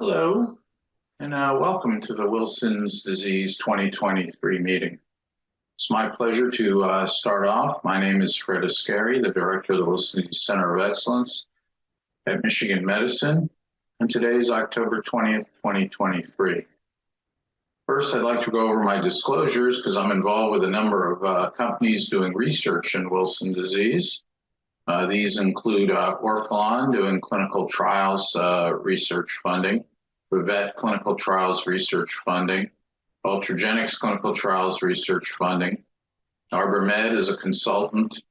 Hello, and welcome to the Wilson's Disease 2023 meeting. It's my pleasure to start off. My name is Fred Ascari, the director of the Wilson's Disease Center of Excellence at Michigan Medicine, and today is October 20th, 2023. First, I'd like to go over my disclosures because I'm involved with a number of companies doing research in Wilson disease. These include Orphalon doing clinical trials research funding, Revet clinical trials research funding, Ultragenyx clinical trials research funding, ArborMed is a consultant,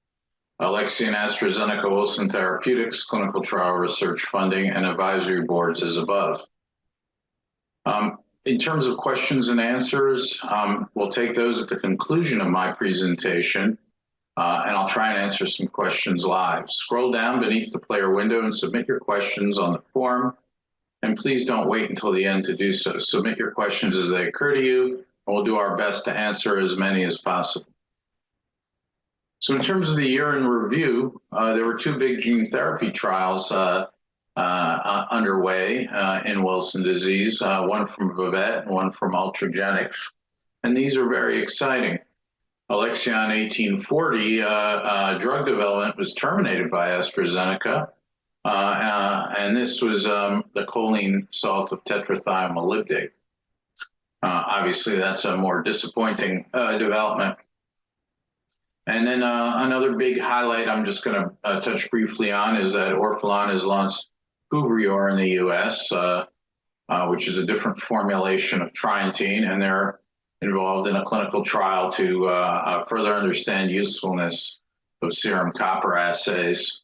Alexion AstraZeneca Wilson Therapeutics clinical trial research funding, and advisory boards as above. In terms of questions and answers, we'll take those at the conclusion of my presentation. And I'll try and answer some questions live. Scroll down beneath the player window and submit your questions on the form. And please don't wait until the end to do so. Submit your questions as they occur to you, and we'll do our best to answer as many as possible. So in terms of the year in review, there were two big gene therapy trials underway in Wilson disease, one from Revet and one from Ultragenyx. And these are very exciting. Alexion 1840 drug development was terminated by AstraZeneca, and this was the choline salt of tetrathiomolybdate. Obviously, that's a more disappointing development. And then another big highlight I'm just going to touch briefly on is that Orphalon has launched Kuvrior in the U.S., which is a different formulation of trientine, and they're involved in a clinical trial to further understand usefulness of serum copper assays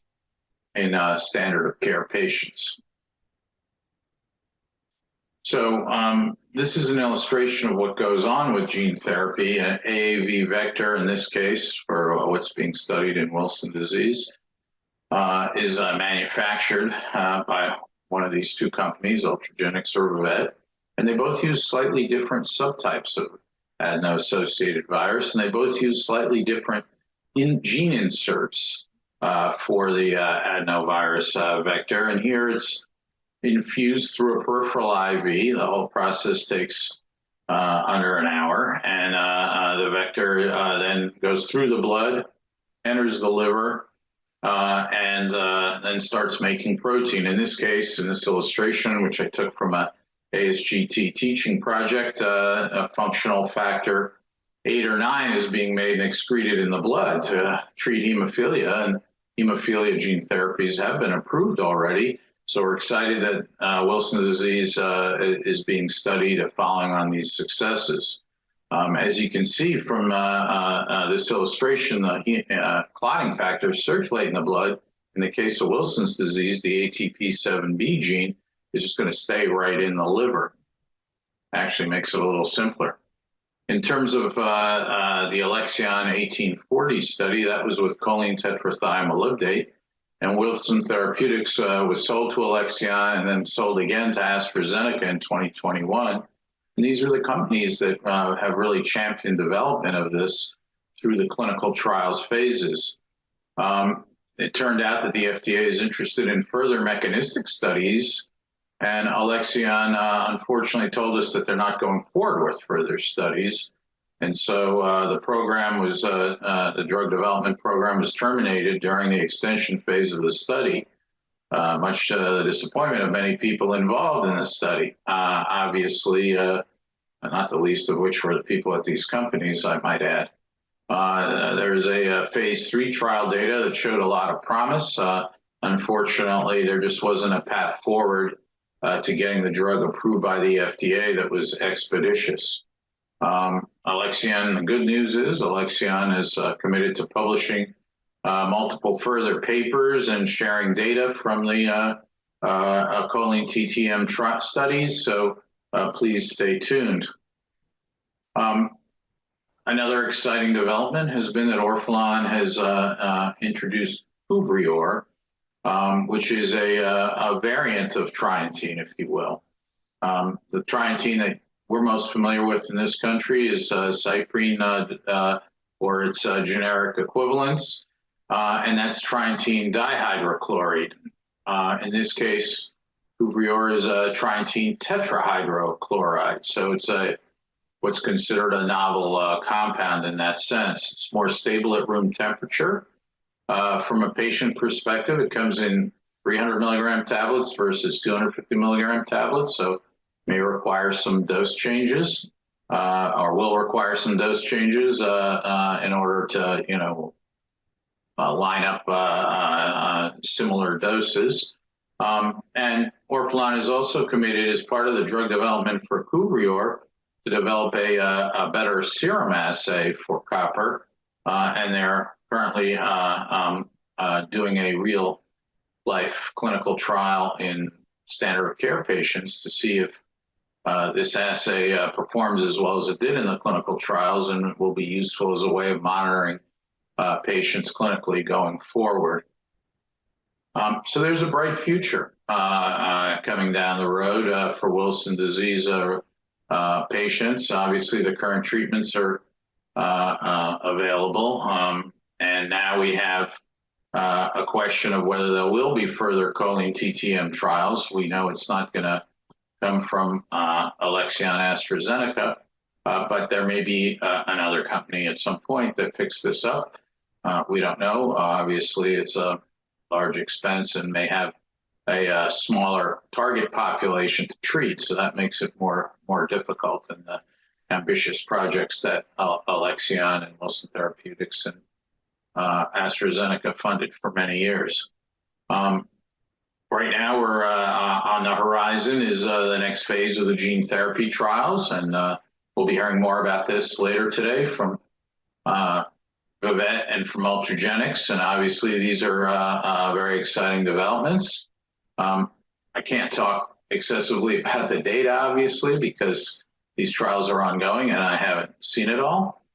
in standard of care patients. So this is an illustration of what goes on with gene therapy. An AAV vector, in this case, for what's being studied in Wilson disease, is manufactured by one of these two companies, Ultragenyx or Revet, and they both use slightly different subtypes of adeno-associated virus, and they both use slightly different gene inserts for the adenovirus vector. And here it's infused through a peripheral IV. The whole process takes under an hour, and the vector then goes through the blood, enters the liver, and then starts making protein. In this case, in this illustration, which I took from a ASGT teaching project, a functional factor 8 or 9 is being made and excreted in the blood to treat hemophilia, and hemophilia gene therapies have been approved already. So we're excited that Wilson disease is being studied following on these successes. As you can see from this illustration, the clotting factors circulate in the blood. In the case of Wilson's disease, the ATP7B gene is just going to stay right in the liver. Actually makes it a little simpler. In terms of the Alexion 1840 study, that was with choline tetrathiomolybdate, and Wilson Therapeutics was sold to Alexion and then sold again to AstraZeneca in 2021. And these are the companies that have really championed development of this through the clinical trials phases. It turned out that the FDA is interested in further mechanistic studies, and Alexion unfortunately told us that they're not going forward with further studies. And so the program was, the drug development program was terminated during the extension phase of the study, much to the disappointment of many people involved in the study. Obviously, not the least of which were the people at these companies, I might add. There's a phase 3 trial data that showed a lot of promise. Unfortunately, there just wasn't a path forward to getting the drug approved by the FDA that was expeditious. Alexion, the good news is Alexion is committed to publishing multiple further papers and sharing data from the choline TTM studies, so please stay tuned. Another exciting development has been that Orphalon has introduced Kuvrior, which is a variant of trientine, if you will. The trientine that we're most familiar with in this country is Cyprine, or its generic equivalents, and that's trientine dihydrochloride. In this case, Cuvrior is a trientine tetrahydrochloride, so it's what's considered a novel compound in that sense. It's more stable at room temperature. From a patient perspective, it comes in 300 milligram tablets versus 250 milligram tablets, so may require some dose changes, or will require some dose changes in order to, line up similar doses. And Orphalon is also committed as part of the drug development for Cuvrior to develop a better serum assay for copper, and they're currently doing a real life clinical trial in standard of care patients to see if this assay performs as well as it did in the clinical trials, and will be useful as a way of monitoring patients clinically going forward. So there's a bright future coming down the road for Wilson disease patients. Obviously, the current treatments are available, and now we have a question of whether there will be further choline TTM trials. We know it's not going to come from Alexion AstraZeneca, but there may be another company at some point that picks this up. We don't know. Obviously, it's a large expense and may have a smaller target population to treat, so that makes it more difficult than the ambitious projects that Alexion and Wilson Therapeutics and AstraZeneca funded for many years. Right now, we're on the horizon is the next phase of the gene therapy trials, and we'll be hearing more about this later today from Vivek and from Ultragenyx, and obviously these are very exciting developments. I can't talk excessively about the data, obviously, because these trials are ongoing and I haven't seen it all.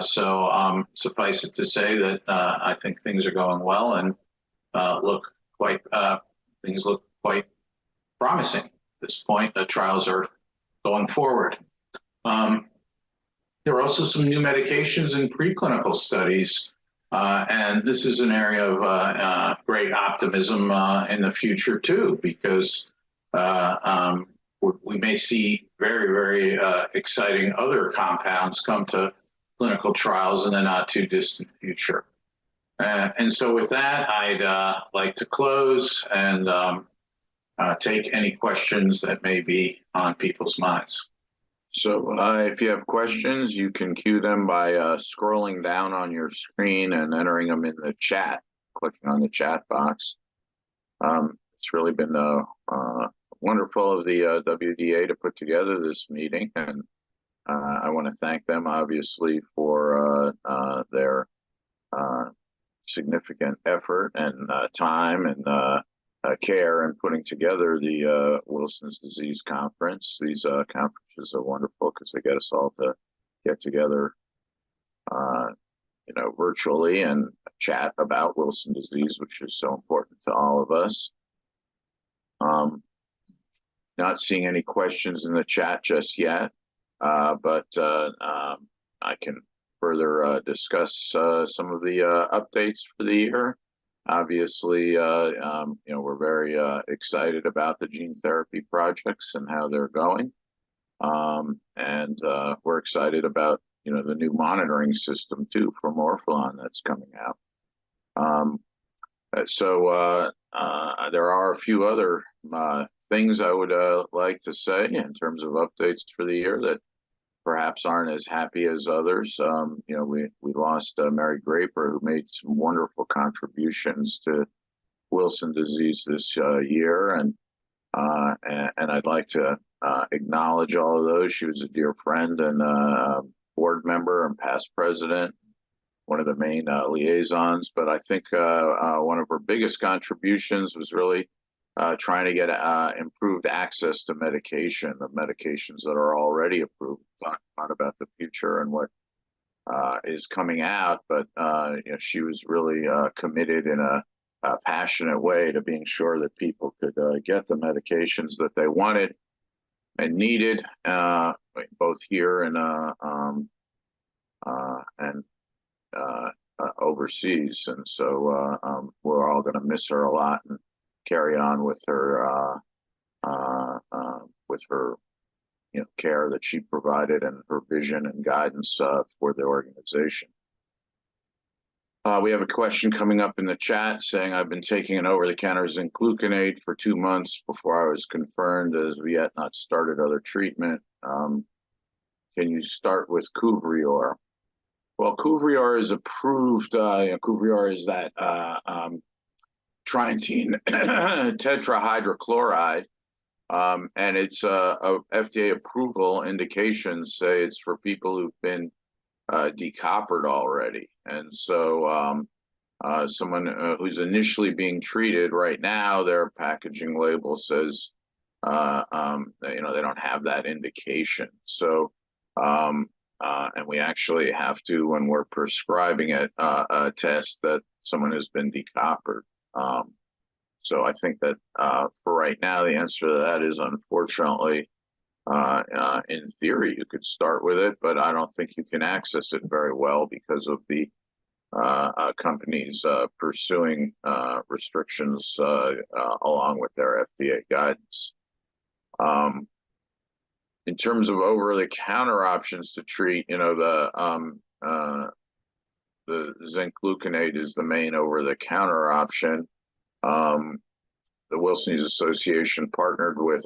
So suffice it to say that I think things are going well and things look quite promising at this point. The trials are going forward. There are also some new medications in preclinical studies, and this is an area of great optimism in the future too, because we may see very, very exciting other compounds come to clinical trials in the not too distant future. And so with that, I'd like to close and take any questions that may be on people's minds. So if you have questions, you can cue them by scrolling down on your screen and entering them in the chat, clicking on the chat box. It's really been wonderful of the WDA to put together this meeting, and I want to thank them, obviously, for their significant effort and time and care in putting together the Wilson's disease conference. These conferences are wonderful because they get us all to get together, virtually and chat about Wilson disease, which is so important to all of us. Not seeing any questions in the chat just yet, but I can further discuss some of the updates for the year. Obviously, we're very excited about the gene therapy projects and how they're going. And we're excited about, the new monitoring system too from Orphalon that's coming out. So there are a few other things I would like to say in terms of updates for the year that perhaps aren't as happy as others. We lost Mary Graper, who made some wonderful contributions to Wilson disease this year, and I'd like to acknowledge all of those. She was a dear friend and board member and past president, one of the main liaisons. But I think one of her biggest contributions was really trying to get improved access to medication, the medications that are already approved. Not about the future and what is coming out, but she was really committed in a passionate way to being sure that people could get the medications that they wanted and needed, both here and overseas. And so we're all going to miss her a lot and carry on with her with her, care that she provided and her vision and guidance for the organization. We have a question coming up in the chat saying, I've been taking an over-the-counter zinc gluconate for 2 months before I was confirmed as we yet not started other treatment. Can you start with Cuvrior? Well, Cuvrior is approved. Cuvrior is that trientine tetrahydrochloride, and it's a FDA approval indications say it's for people who've been decoppered already. And so someone who's initially being treated right now, their packaging label says, they don't have that indication. So, and we actually have to, when we're prescribing it, test that someone has been decoppered. So I think that for right now, the answer to that is unfortunately, in theory, you could start with it, but I don't think you can access it very well because of the companies pursuing restrictions along with their FDA guidance. In terms of over-the-counter options to treat, the zinc gluconate is the main over-the-counter option. The Wilson Disease Association partnered with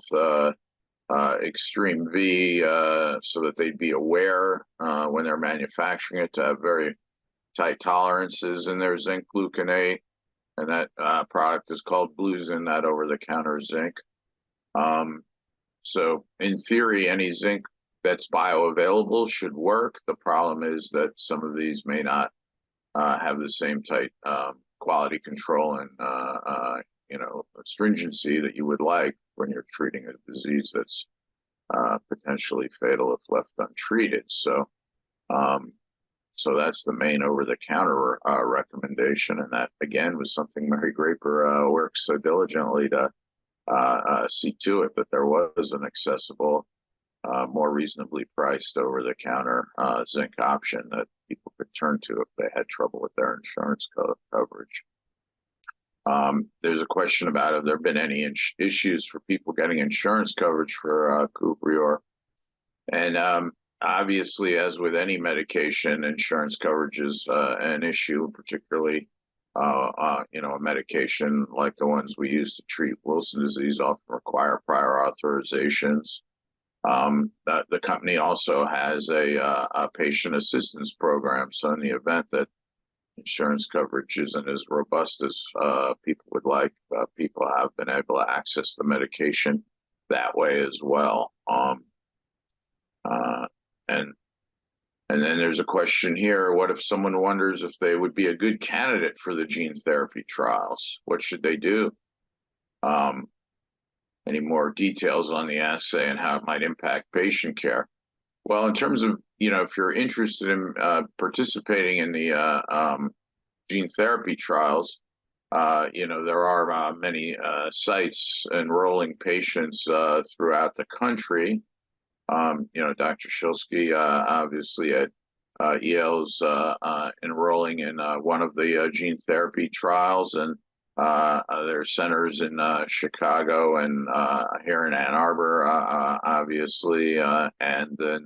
Extreme V so that they'd be aware when they're manufacturing it to have very tight tolerances in their zinc gluconate, and that product is called Bluzin, that over-the-counter zinc. So in theory, any zinc that's bioavailable should work. The problem is that some of these may not have the same tight quality control and stringency that you would like when you're treating a disease that's potentially fatal if left untreated. So, so that's the main over-the-counter recommendation, and that again was something Mary Graper works so diligently to see to it that there was an accessible, more reasonably priced over-the-counter zinc option that people could turn to if they had trouble with their insurance coverage. There's a question about have there been any issues for people getting insurance coverage for Cuvrior, and obviously, as with any medication, insurance coverage is an issue, particularly a medication like the ones we use to treat Wilson disease often require prior authorizations. The company also has a patient assistance program, so in the event that insurance coverage isn't as robust as people would like, people have been able to access the medication that way as well. And then there's a question here, what if someone wonders if they would be a good candidate for the gene therapy trials? What should they do? Any more details on the assay and how it might impact patient care? Well, in terms of, if you're interested in participating in the gene therapy trials, there are many sites enrolling patients throughout the country. Dr. Shilsky obviously at Yale's enrolling in one of the gene therapy trials, and there are centers in Chicago and here in Ann Arbor, obviously, and then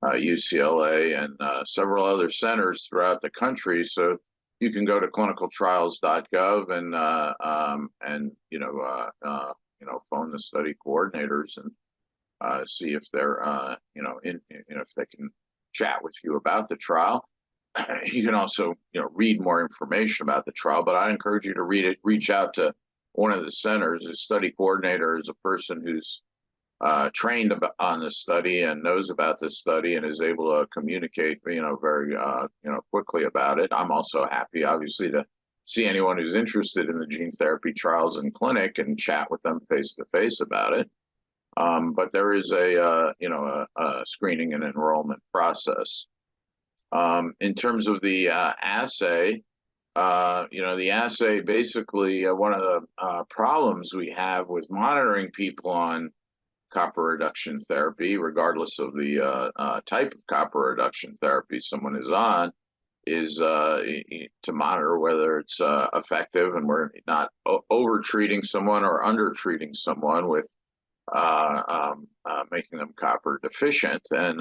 UCLA and several other centers throughout the country. So you can go to clinicaltrials.gov and phone the study coordinators and see if they're if they can chat with you about the trial. You can also read more information about the trial, but I encourage you to reach out to one of the centers. A study coordinator is a person who's trained on this study and knows about this study and is able to communicate very quickly about it. I'm also happy obviously to see anyone who's interested in the gene therapy trials in clinic and chat with them face to face about it. But there is a screening and enrollment process. In terms of the assay, the assay basically one of the problems we have with monitoring people on copper reduction therapy, regardless of the type of copper reduction therapy someone is on, to monitor whether it's effective, and we're not over treating someone or under treating someone with making them copper deficient. And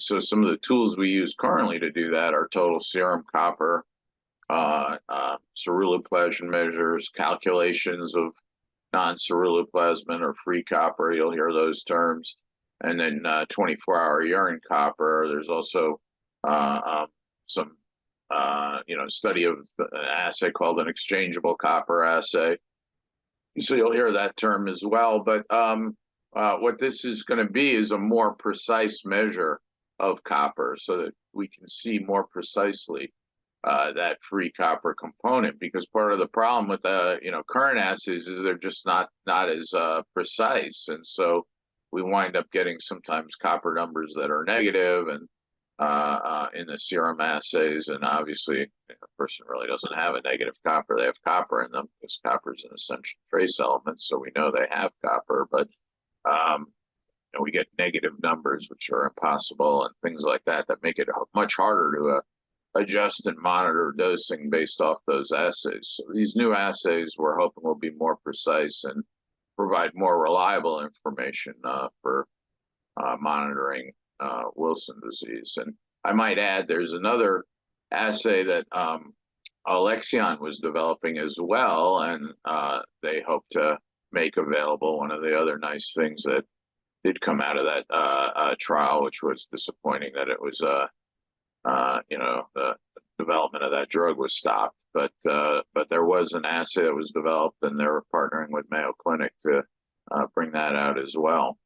so some of the tools we use currently to do that are total serum copper, ceruloplasmin measures, calculations of non-ceruloplasmin or free copper. You'll hear those terms. And then 24-hour urine copper. There's also some study of an assay called an exchangeable copper assay. So you'll hear that term as well. But what this is going to be is a more precise measure of copper, so that we can see more precisely that free copper component. Because part of the problem with the current assays is they're just not as precise, and so we wind up getting sometimes copper numbers that are negative, and in the serum assays, and obviously a person really doesn't have a negative copper. They have copper in them because copper is an essential trace element, so we know they have copper, but we get negative numbers, which are impossible, and things like that make it much harder to adjust and monitor dosing based off those assays. So these new assays we're hoping will be more precise and provide more reliable information for monitoring Wilson disease. And I might add, there's another assay that Alexion was developing as well, and they hope to make available. One of the other nice things that did come out of that trial, which was disappointing that it was, the development of that drug was stopped. But there was an assay that was developed, and they're partnering with Mayo Clinic to bring that out as well.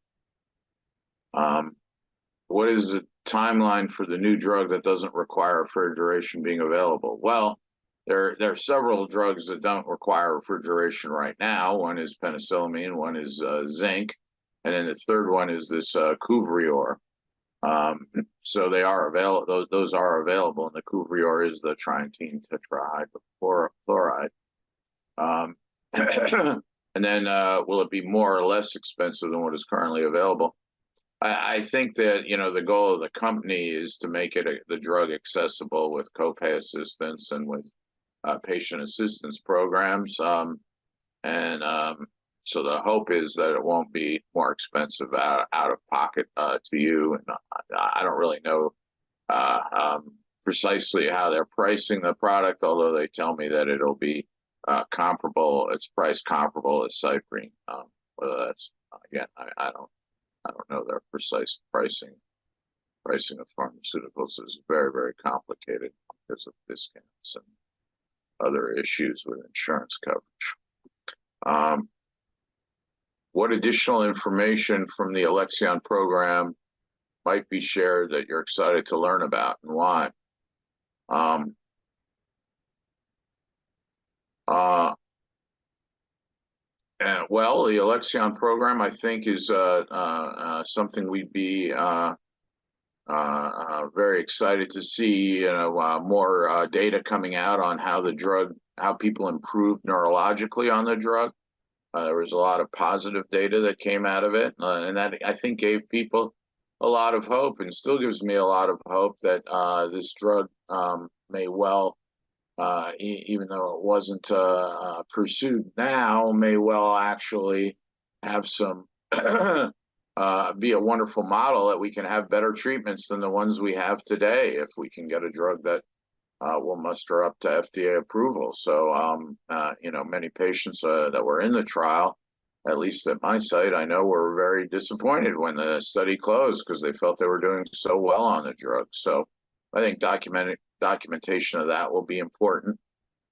What is the timeline for the new drug that doesn't require refrigeration being available? Well, there are several drugs that don't require refrigeration right now. One is penicillamine, one is zinc, and then the third one is this Cuvrior. So they are available. Those are available, and the Cuvrior is the trientine tetrahydrochloride. And then will it be more or less expensive than what is currently available? I think that the goal of the company is to make it the drug accessible with copay assistance and with patient assistance programs, so the hope is that it won't be more expensive out of pocket to you. And I don't really know precisely how they're pricing the product, although they tell me that it'll be comparable. It's priced comparable as Cyprine. Whether that's again, I don't know their precise pricing. Pricing of pharmaceuticals is very, very complicated because of discounts and other issues with insurance coverage. What additional information from the Alexion program might be shared that you're excited to learn about, and why? Well, the Alexion program, I think, is something we'd be very excited to see. More data coming out on how people improve neurologically on the drug. There was a lot of positive data that came out of it, and that I think gave people a lot of hope, and still gives me a lot of hope that this drug may well, even though it wasn't pursued now, may well actually have some be a wonderful model that we can have better treatments than the ones we have today if we can get a drug that will muster up to FDA approval. So, many patients that were in the trial, at least at my site, I know were very disappointed when the study closed because they felt they were doing so well on the drug. So I think documentation of that will be important.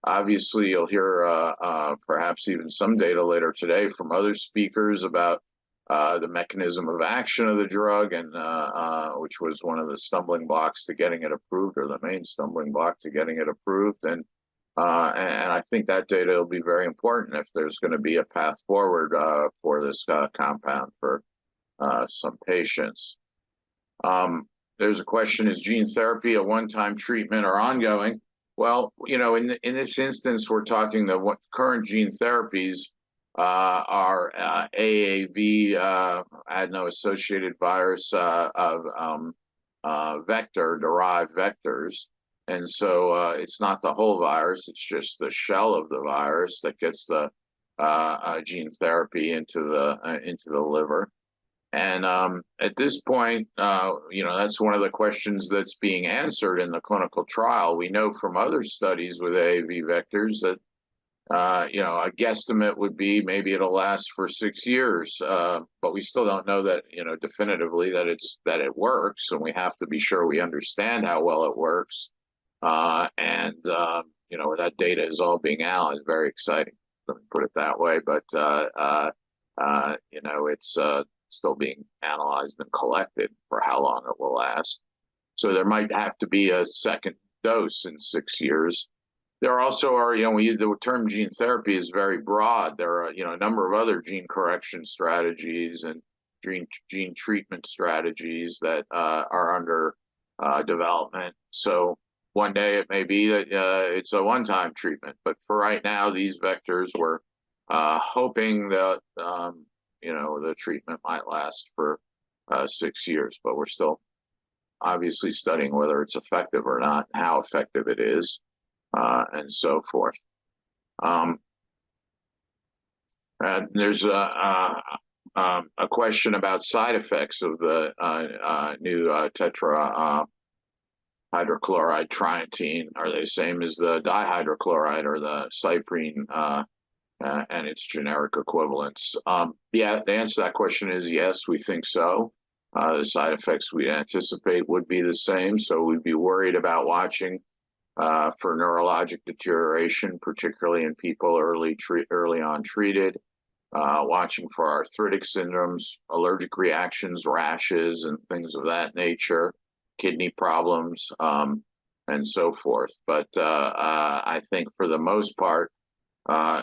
Obviously, you'll hear perhaps even some data later today from other speakers about the mechanism of action of the drug, and which was one of the stumbling blocks to getting it approved, or the main stumbling block to getting it approved. And I think that data will be very important if there's going to be a path forward for this compound for some patients. There's a question: is gene therapy a one-time treatment or ongoing? Well, in this instance, we're talking the current gene therapies are AAV, adeno-associated virus of vector-derived vectors. And so it's not the whole virus, it's just the shell of the virus that gets the gene therapy into the liver. And at this point, that's one of the questions that's being answered in the clinical trial. We know from other studies with AAV vectors that, a guesstimate would be maybe it'll last for 6 years, but we still don't know that, definitively that it works, and we have to be sure we understand how well it works. That data is all being analyzed. Very exciting. Let me put it that way. But it's still being analyzed and collected for how long it will last. So there might have to be a second dose in 6 years. There also are, the term gene therapy is very broad. There are, a number of other gene correction strategies and gene treatment strategies that are under development. So one day it may be that it's a one-time treatment, but for right now, these vectors were hoping that the treatment might last for 6 years, but we're still obviously studying whether it's effective or not, how effective it is, and so forth. There's a question about side effects of the new tetra hydrochloride trientine. Are they the same as the dihydrochloride or the cyprine and its generic equivalents? The answer to that question is yes, we think so. The side effects we anticipate would be the same, so we'd be worried about watching for neurologic deterioration, particularly in people early on treated, watching for arthritic syndromes, allergic reactions, rashes, and things of that nature, kidney problems, and so forth. But I think for the most part,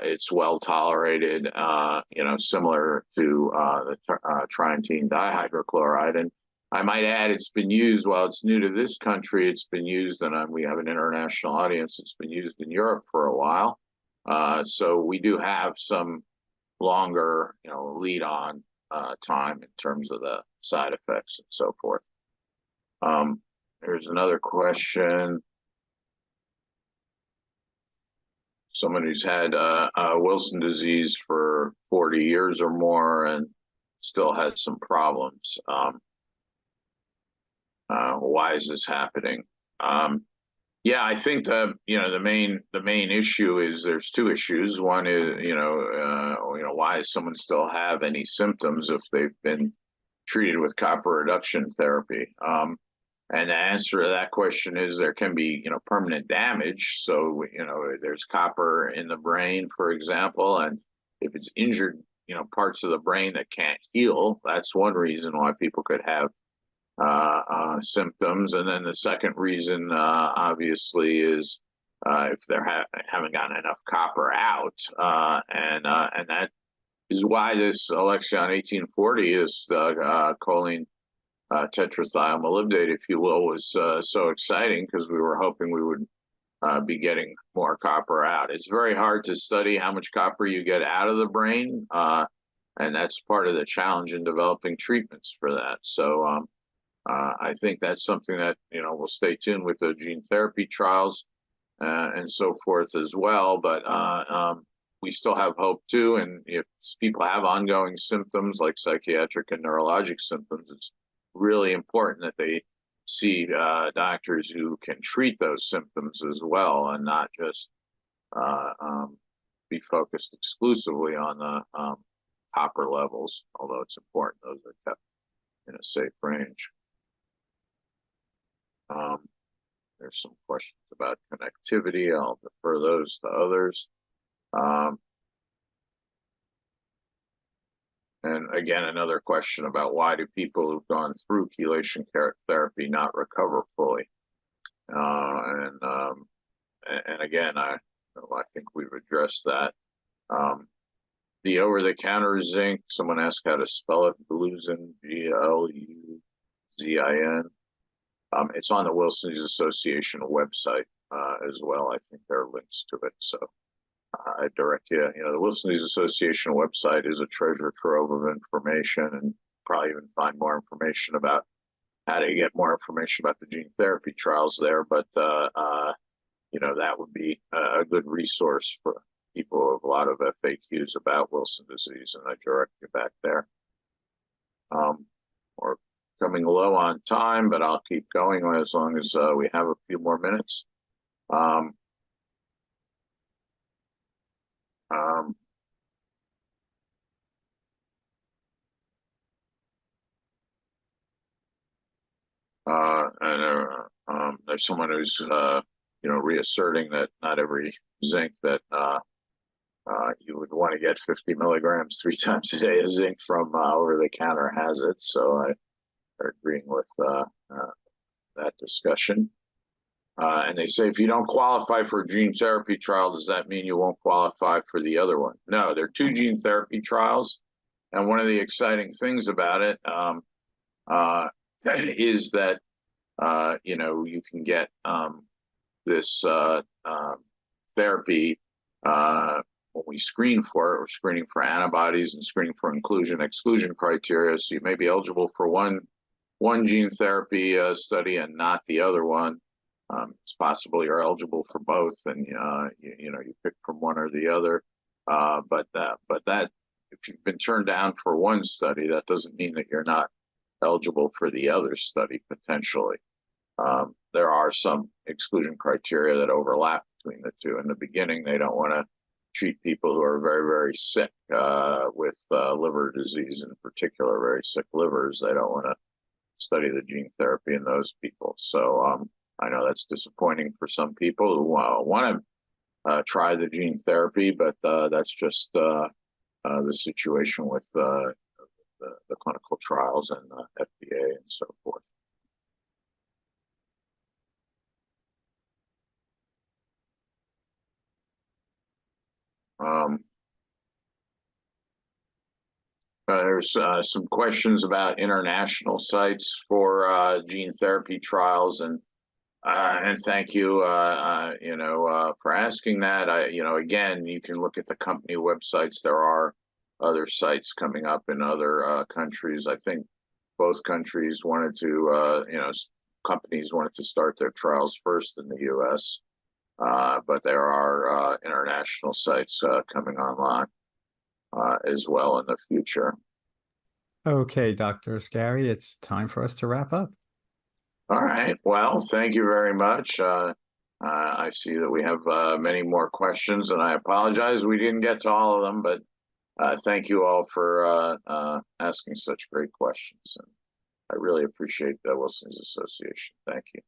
it's well tolerated, similar to the trientine dihydrochloride. And I might add, it's been used, while it's new to this country, it's been used, and we have an international audience, it's been used in Europe for a while. So we do have some longer, lead on time in terms of the side effects and so forth. There's another question. Someone who's had Wilson disease for 40 years or more and still has some problems. Why is this happening? I think the main issue is there's two issues. One is why does someone still have any symptoms if they've been treated with copper reduction therapy? And the answer to that question is there can be, permanent damage. So, there's copper in the brain, for example, and if it's injured, parts of the brain that can't heal, that's one reason why people could have symptoms. And then the second reason, obviously, is if they haven't gotten enough copper out, and that is why this Alexion 1840 is choline tetrathiomolybdate, if you will, was so exciting because we were hoping we would be getting more copper out. It's very hard to study how much copper you get out of the brain, and that's part of the challenge in developing treatments for that. So I think that's something that, we'll stay tuned with the gene therapy trials and so forth as well. But we still have hope too. And if people have ongoing symptoms like psychiatric and neurologic symptoms, it's really important that they see doctors who can treat those symptoms as well and not just be focused exclusively on the copper levels, although it's important those are kept in a safe range. There's some questions about connectivity. I'll defer those to others. And again, another question about why do people who've gone through chelation therapy not recover fully? And again, I think we've addressed that. The over-the-counter zinc, someone asked how to spell it, Gluzin, Gluzin. It's on the Wilson Disease Association website as well. I think there are links to it. So I direct you. The Wilson Disease Association website is a treasure trove of information, and probably even find more information about how to get more information about the gene therapy trials there, but you know, that would be a good resource for people who have a lot of FAQs about Wilson disease, and I direct you back there. We're coming low on time, but I'll keep going as long as we have a few more minutes. And there's someone who's you know, reasserting that not every zinc that you would want to get 50 milligrams 3 times a day of zinc from over the counter has it. So I are agreeing with that discussion. And they say, if you don't qualify for a gene therapy trial, does that mean you won't qualify for the other one? No, there are 2 gene therapy trials. And one of the exciting things about it is that, you know, you can get this therapy when we screen for it. We're screening for antibodies and screening for inclusion-exclusion criteria. So you may be eligible for one gene therapy study and not the other one. It's possible you're eligible for both, and you know, you pick from one or the other. But that if you've been turned down for one study, that doesn't mean that you're not eligible for the other study potentially. There are some exclusion criteria that overlap between the two. In the beginning, they don't want to treat people who are very, very sick with liver disease, in particular, very sick livers. They don't want to study the gene therapy in those people. So I know that's disappointing for some people who want to try the gene therapy, but that's just the situation with the clinical trials and FDA and so forth. There's some questions about international sites for gene therapy trials, and thank you, you know, for asking that. You know, again, you can look at the company websites. There are other sites coming up in other countries. I think both countries wanted to, you know, companies wanted to start their trials first in the U.S., but there are international sites coming online as well in the future. Okay, Dr. Ascari, it's time for us to wrap up. All right. Well, thank you very much. I see that we have many more questions, and I apologize we didn't get to all of them, but thank you all for asking such great questions. And I really appreciate the Wilson's Association. Thank you.